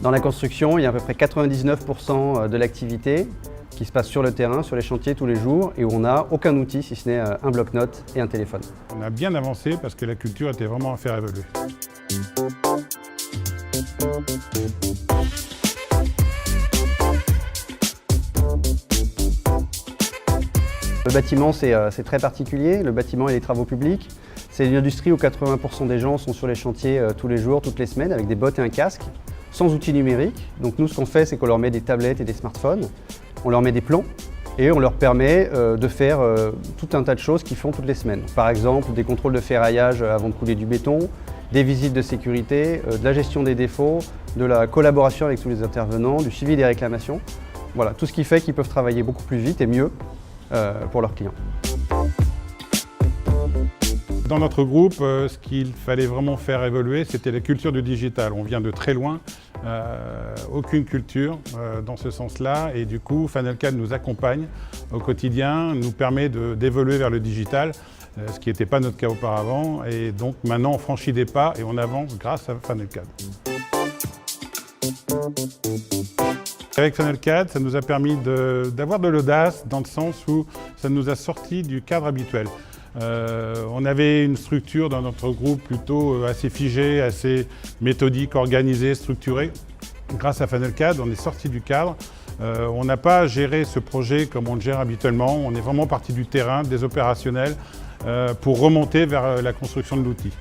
Dans la construction, il y a à peu près 99% de l'activité qui se passe sur le terrain, sur les chantiers tous les jours et où on n'a aucun outil si ce n'est un bloc-notes et un téléphone. On a bien avancé parce que la culture était vraiment à faire évoluer. Le bâtiment, c'est très particulier. Le bâtiment et les travaux publics, c'est une industrie où 80% des gens sont sur les chantiers tous les jours, toutes les semaines, avec des bottes et un casque, sans outils numériques. Donc nous, ce qu'on fait, c'est qu'on leur met des tablettes et des smartphones, on leur met des plans et on leur permet de faire tout un tas de choses qu'ils font toutes les semaines. Par exemple, des contrôles de ferraillage avant de couler du béton, des visites de sécurité, de la gestion des défauts, de la collaboration avec tous les intervenants, du suivi des réclamations. Voilà, tout ce qui fait qu'ils peuvent travailler beaucoup plus vite et mieux pour leurs clients. Dans notre groupe, ce qu'il fallait vraiment faire évoluer, c'était la culture du digital. On vient de très loin, aucune culture dans ce sens-là, et du coup, FunnelCAD nous accompagne au quotidien, nous permet d'évoluer vers le digital, ce qui n'était pas notre cas auparavant, et donc maintenant on franchit des pas et on avance grâce à FunnelCAD. Avec FunnelCAD, ça nous a permis d'avoir de l'audace dans le sens où ça nous a sortis du cadre habituel. On avait une structure dans notre groupe plutôt assez figée, assez méthodique, organisée, structurée. Grâce à FunnelCAD, on est sorti du cadre. On n'a pas géré ce projet comme on le gère habituellement. On est vraiment parti du terrain, des opérationnels, pour remonter vers la construction de l'outil.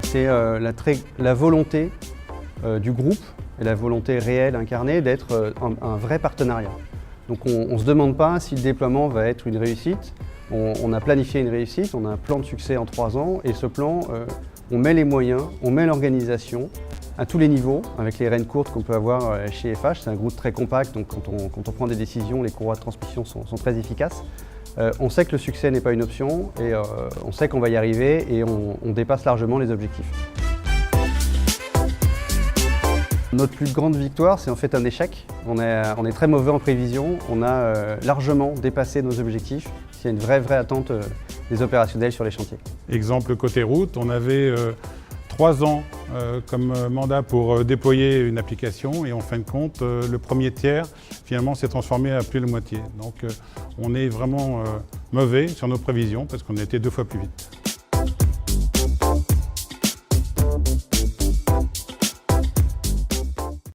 C'est la volonté du groupe et la volonté réelle incarnée d'être un vrai partenariat. Donc on ne se demande pas si le déploiement va être une réussite. On a planifié une réussite, on a un plan de succès en 3 ans et ce plan, on met les moyens, on met l'organisation à tous les niveaux avec les rênes courtes qu'on peut avoir chez FH. C'est un groupe très compact, donc quand on prend des décisions, les courroies de transmission sont très efficaces. On sait que le succès n'est pas une option et on sait qu'on va y arriver et on dépasse largement les objectifs. Notre plus grande victoire, c'est en fait un échec. On est très mauvais en prévision. On a largement dépassé nos objectifs. Il y a une vraie attente des opérationnels sur les chantiers. Exemple côté route, on avait 3 ans comme mandat pour déployer une application et en fin de compte, le premier tiers finalement s'est transformé à plus de la moitié. Donc on est vraiment mauvais sur nos prévisions parce qu'on a été 2 fois plus vite.